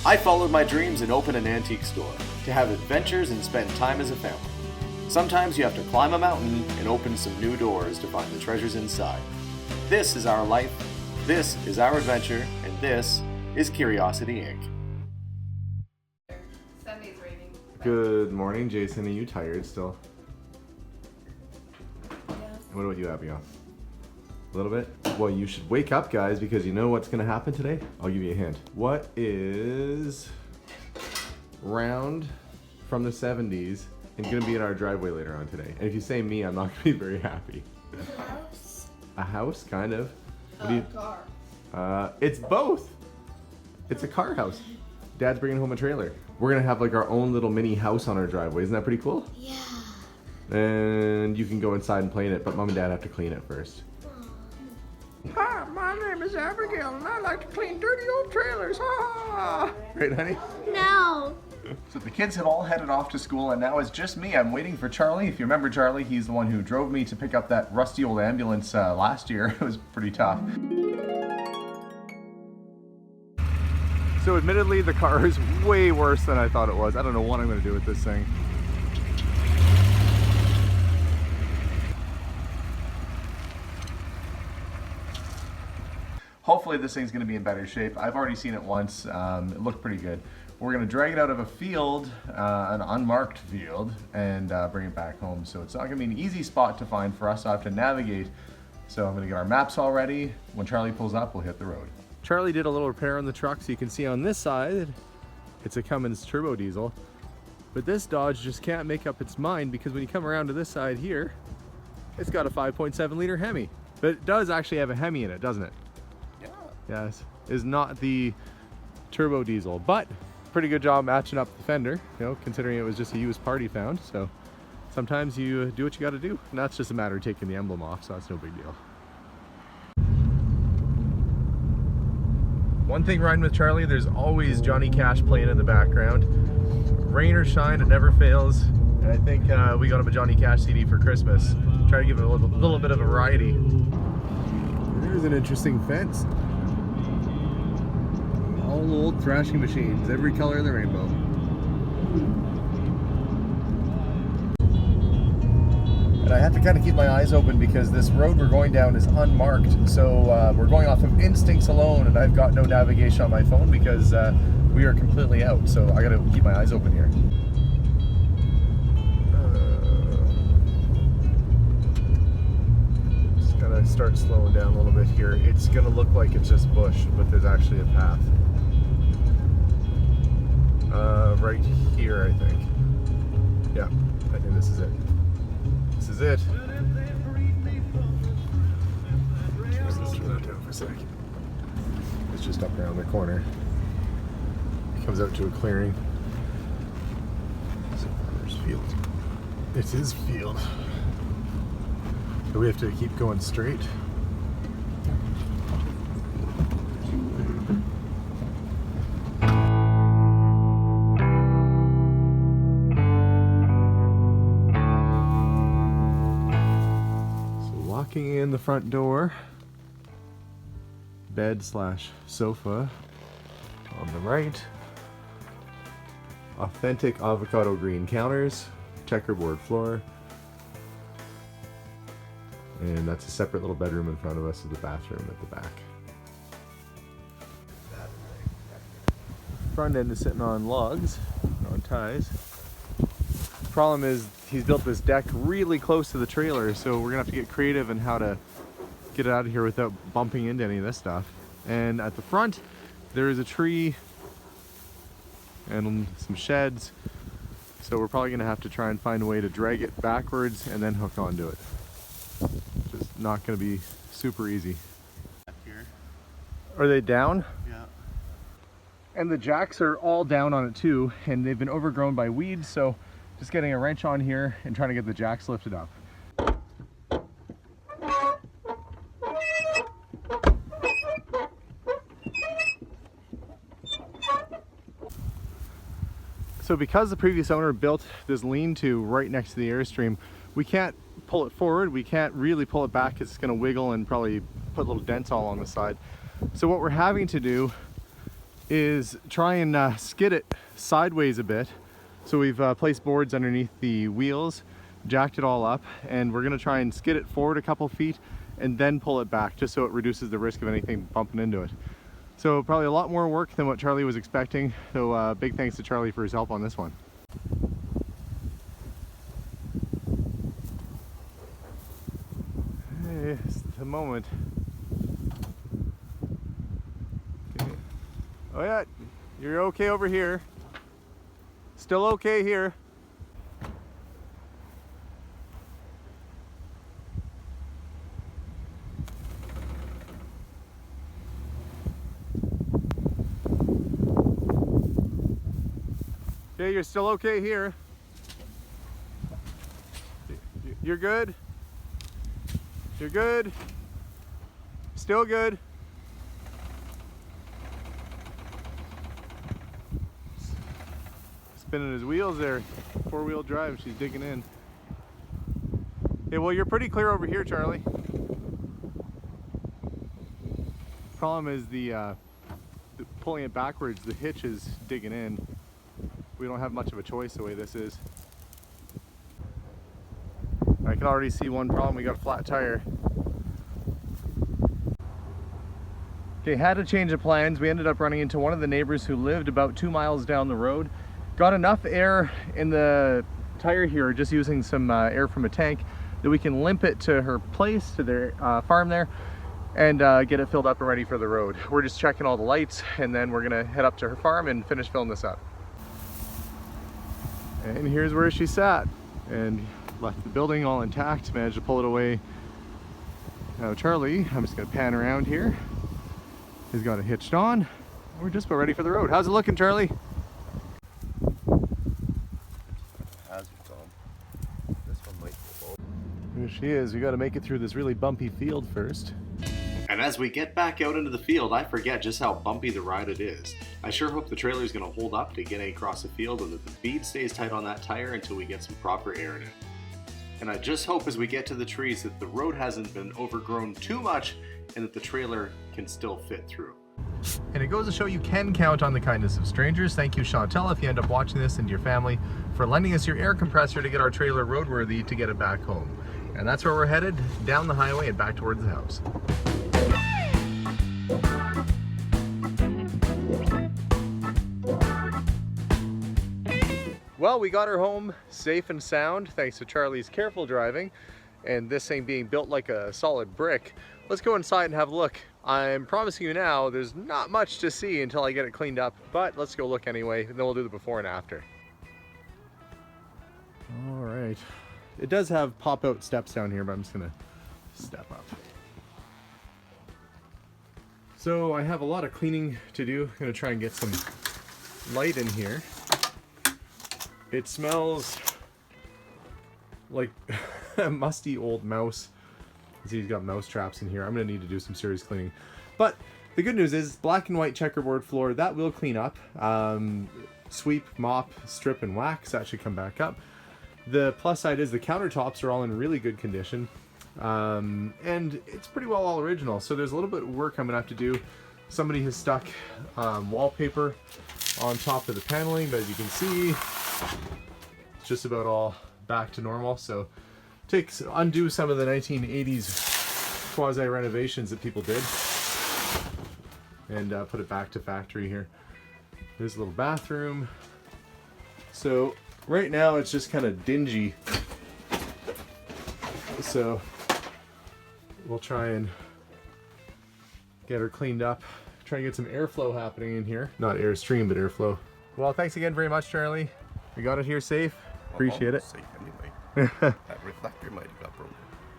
I followed my dreams and opened an antique store to have adventures and spend time as a family. Sometimes you have to climb a mountain and open some new doors to find the treasures inside. This is our life, this is our adventure, and this is Curiosity Inc. Sunday's raining. Good morning, Jason. Are you tired still? Yeah. What about you, Abigail? A little bit? Well, you should wake up, guys, because you know what's going to happen today? I'll give you a hint. What is round from the 70s and going to be in our driveway later on today? And if you say me, I'm not going to be very happy. A house? A house, kind of. What A car. It's both. It's a car house. Dad's bringing home a trailer. We're going to have like our own little mini house on our driveway. Isn't that pretty cool? Yeah. And you can go inside and play in it, but Mom and Dad have to clean it first. Hi, my name is Abigail, and I like to clean dirty old trailers. Ah! Right, honey? No. So the kids had all headed off to school, and now it's just me. I'm waiting for Charlie. If you remember Charlie, he's the one who drove me to pick up that rusty old ambulance last year. It was pretty tough. So admittedly, the car is way worse than I thought it was. I don't know what I'm going to do with this thing. Hopefully this thing's going to be in better shape. I've already seen it once. It looked pretty good. We're going to drag it out of a field, an unmarked field, and bring it back home. So it's not going to be an easy spot to find for us. I have to navigate. So I'm going to get our maps all ready. When Charlie pulls up, we'll hit the road. Charlie did a little repair on the truck, so you can see on this side, it's a Cummins turbo diesel. But this Dodge just can't make up its mind, because when you come around to this side here, it's got a 5.7 liter Hemi. But it does actually have a Hemi in it, doesn't it? Yes, is not the turbo diesel, but pretty good job matching up the fender, you know, considering it was just a used part he found. So sometimes you do what you got to do, and that's just a matter of taking the emblem off, so that's no big deal. One thing riding with Charlie, there's always Johnny Cash playing in the background. Rain or shine, it never fails. And I think we got him a Johnny Cash CD for Christmas. Try to give it a little bit of a variety. There's an interesting fence. All old thrashing machines, every color of the rainbow. And I have to kind of keep my eyes open because this road we're going down is unmarked. So we're going off of instincts alone, and I've got no navigation on my phone because we are completely out. So I gotta keep my eyes open here. Just gotta start slowing down a little bit here. It's gonna look like it's just bush, but there's actually a path. Right here, I think. Yeah, I think this is it. This is it. Let's slow that down for a second. It's just up around the corner. It comes out to a clearing. So there's field. It is field. So we have to keep going straight. Walking in the front door, bed / sofa on the right, authentic avocado green counters, checkerboard floor, and that's a separate little bedroom in front of us with the bathroom at the back. Front end is sitting on logs, on ties. Problem is he's built this deck really close to the trailer, so we're gonna have to get creative in how to get it out of here without bumping into any of this stuff. And at the front there is a tree and some sheds, so we're probably gonna have to try and find a way to drag it backwards and then hook onto it. Just not gonna be super easy. Here. Are they down? Yeah. And the jacks are all down on it too, and they've been overgrown by weeds, so just getting a wrench on here and trying to get the jacks lifted up. So because the previous owner built this lean-to right next to the Airstream, we can't pull it forward, we can't really pull it back because it's going to wiggle and probably put little dents all on the side. So what we're having to do is try and skid it sideways a bit. So we've placed boards underneath the wheels, jacked it all up, and we're gonna try and skid it forward a couple feet and then pull it back, just so it reduces the risk of anything bumping into it. So probably a lot more work than what Charlie was expecting. So big thanks to Charlie for his help on this one. Hey, it's the moment. Okay. Oh yeah, you're okay over here. Still okay here. Okay, you're still okay here. You're good. You're good. Still good. Spinning his wheels there. Four-wheel drive, she's digging in. Okay, well, you're pretty clear over here, Charlie. Problem is the pulling it backwards, the hitch is digging in. We don't have much of a choice the way this is. I can already see one problem, we got a flat tire. Okay, had to change the plans. We ended up running into one of the neighbors who lived about 2 miles down the road. Got enough air in the tire here, just using some air from a tank, that we can limp it to her place, to their farm there, and get it filled up and ready for the road. We're just checking all the lights, and then we're gonna head up to her farm and finish filling this up. And here's where she sat, and left the building all intact, managed to pull it away. Now Charlie, I'm just gonna pan around here, he's got it hitched on. We're just about ready for the road. How's it looking, Charlie? This one might go. Here she is. We got to make it through this really bumpy field first. And as we get back out into the field, I forget just how bumpy the ride it is. I sure hope the trailer is going to hold up to getting across the field and that the bead stays tight on that tire until we get some proper air in it. And I just hope as we get to the trees that the road hasn't been overgrown too much and that the trailer can still fit through. And it goes to show you can count on the kindness of strangers. Thank you, Chantel, if you end up watching this, and your family for lending us your air compressor to get our trailer roadworthy to get it back home. And that's where we're headed, down the highway and back towards the house. Well, we got her home safe and sound thanks to Charlie's careful driving and this thing being built like a solid brick. Let's go inside and have a look. I'm promising you now, there's not much to see until I get it cleaned up, but let's go look anyway, and then we'll do the before and after. All right. It does have pop-out steps down here, but I'm just gonna step up. So I have a lot of cleaning to do. I'm gonna try and get some light in here. It smells like a musty old mouse. See, he's got mouse traps in here. I'm gonna need to do some serious cleaning. But the good news is black and white checkerboard floor, that will clean up. Sweep, mop, strip, and wax, that should come back up. The plus side is the countertops are all in really good condition. And it's pretty well all original. So there's a little bit of work I'm gonna have to do. Somebody has stuck wallpaper on top of the paneling, but as you can see, it's just about all back to normal. So undo some of the 1980s quasi renovations that people did and put it back to factory here. There's a little bathroom. So right now it's just kind of dingy. So we'll try and get her cleaned up. Try and get some airflow happening in here. Not Airstream, but airflow. Well, thanks again very much, Charlie. We got it here safe. Appreciate it. Safe anyway. That reflector might have got broken.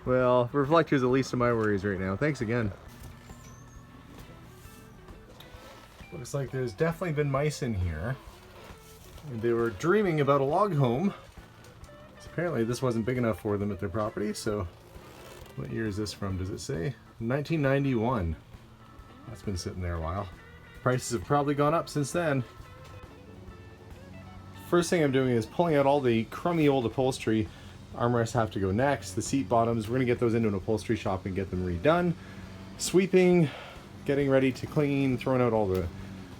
Well, reflector's the least of my worries right now. Thanks again. Looks like there's definitely been mice in here. They were dreaming about a log home. So apparently this wasn't big enough for them at their property, so what year is this from? Does it say? 1991. That's been sitting there a while. Prices have probably gone up since then. First thing I'm doing is pulling out all the crummy old upholstery. Armrests have to go next. The seat bottoms, we're gonna get those into an upholstery shop and get them redone. Sweeping, getting ready to clean, throwing out all the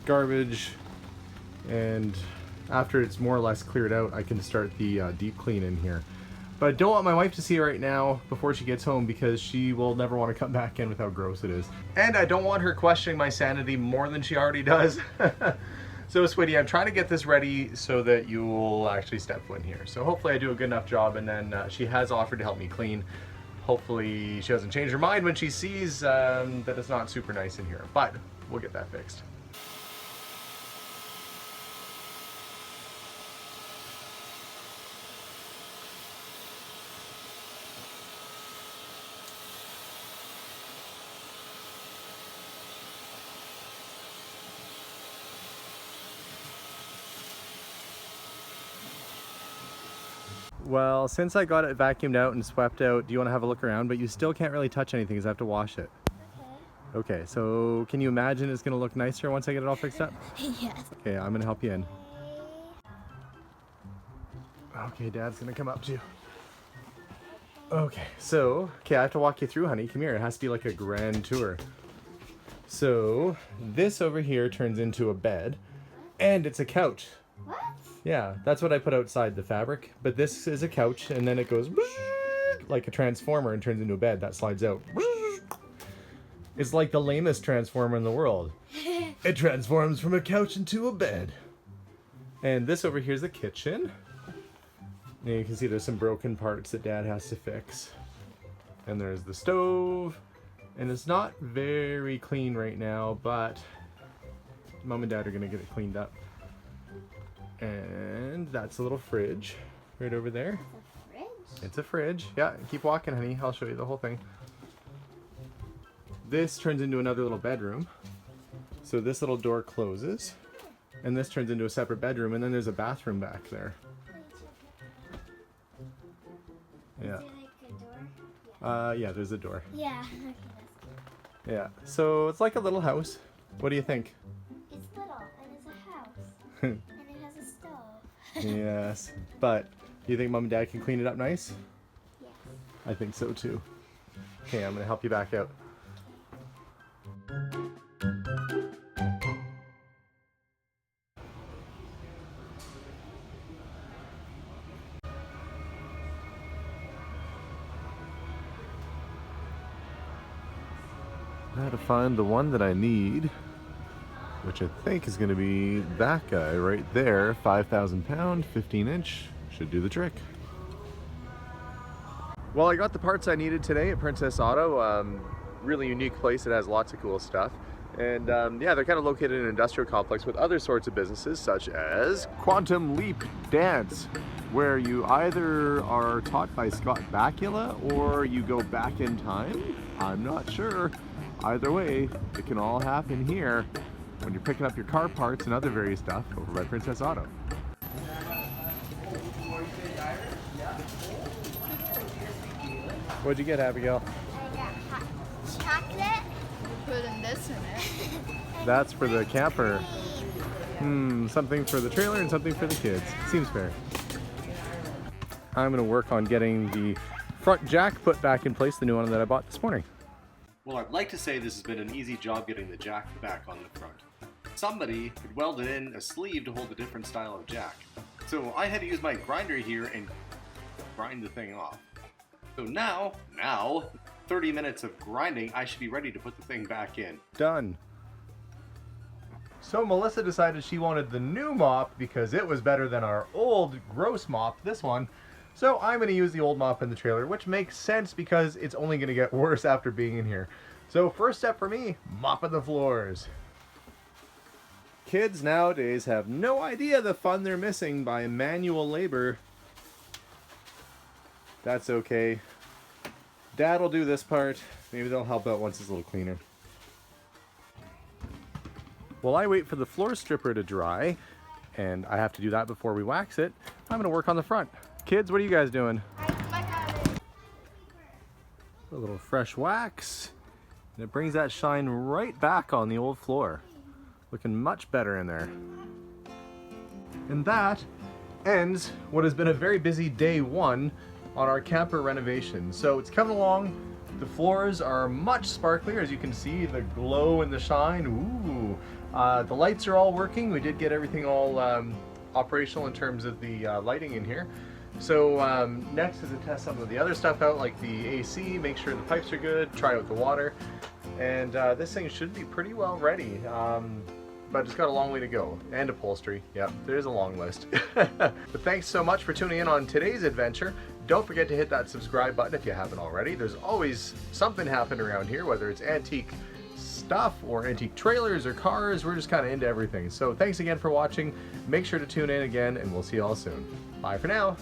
garbage, and after it's more or less cleared out, I can start the deep clean in here. But I don't want my wife to see it right now before she gets home, because she will never want to come back in with how gross it is. And I don't want her questioning my sanity more than she already does. So sweetie, I'm trying to get this ready so that you will actually step foot in here. So hopefully I do a good enough job, and then she has offered to help me clean. Hopefully she doesn't change her mind when she sees that it's not super nice in here, but we'll get that fixed. Well, since I got it vacuumed out and swept out, do you want to have a look around? But you still can't really touch anything because I have to wash it. Okay. Okay, so can you imagine it's going to look nicer once I get it all fixed up? Yes. Okay, I'm going to help you in. Okay, Dad's going to come up to you. Okay, so, I have to walk you through, honey. Come here. It has to be like a grand tour. So, this over here turns into a bed, and it's a couch. What? Yeah, that's what I put outside, the fabric. But this is a couch, and then it goes like a transformer and turns into a bed that slides out. It's like the lamest transformer in the world. It transforms from a couch into a bed. And this over here is the kitchen. And you can see there's some broken parts that Dad has to fix. And there's the stove. And it's not very clean right now, but Mom and Dad are gonna get it cleaned up. And that's a little fridge right over there. A fridge? It's a fridge. Yeah, keep walking, honey. I'll show you the whole thing. This turns into another little bedroom. So this little door closes. And this turns into a separate bedroom. And then there's a bathroom back there. Yeah. Is there like a door? Yeah, there's a door. Yeah. Okay, Yeah. So it's like a little house. What do you think? it's little and it's a house. And it has a stove. Yes. But do you think Mom and Dad can clean it up nice? Yes. I think so too. Okay, I'm gonna help you back out. Now to find the one that I need, which I think is going to be that guy right there, 5,000 pound, 15 inch, should do the trick. Well, I got the parts I needed today at Princess Auto. Really unique place. It has lots of cool stuff. And yeah, they're kind of located in an industrial complex with other sorts of businesses, such as Quantum Leap Dance, where you either are taught by Scott Bakula or you go back in time. I'm not sure. Either way, it can all happen here when you're picking up your car parts and other various stuff over by Princess Auto. What'd you get, Abigail? I got hot chocolate. Putting this in it. That's for the camper. Something for the trailer and something for the kids. Seems fair. I'm gonna work on getting the front jack put back in place, the new one that I bought this morning. Well, I'd like to say this has been an easy job getting the jack back on the front. Somebody had welded in a sleeve to hold a different style of jack. So I had to use my grinder here and grind the thing off. So now, 30 minutes of grinding, I should be ready to put the thing back in. Done. So Melissa decided she wanted the new mop because it was better than our old gross mop, this one. So I'm going to use the old mop in the trailer, which makes sense because it's only going to get worse after being in here. So first step for me, mopping the floors. Kids nowadays have no idea the fun they're missing by manual labor. That's okay. Dad will do this part. Maybe they'll help out once it's a little cleaner. While I wait for the floor stripper to dry, and I have to do that before we wax it, I'm going to work on the front. Kids, what are you guys doing? A little fresh wax, and it brings that shine right back on the old floor. Looking much better in there. And that ends what has been a very busy day one on our camper renovation. So it's coming along. The floors are much sparklier, as you can see, the glow and the shine. Ooh, The lights are all working. We did get everything all operational in terms of the lighting in here. So next is to test some of the other stuff out, like the AC, make sure the pipes are good, try out the water, and this thing should be pretty well ready. But it's got a long way to go. And upholstery. Yep, there's a long list. But thanks so much for tuning in on today's adventure. Don't forget to hit that subscribe button if you haven't already. There's always something happening around here, whether it's antique stuff or antique trailers or cars. We're just kind of into everything. So thanks again for watching. Make sure to tune in again, and we'll see you all soon. Bye for now.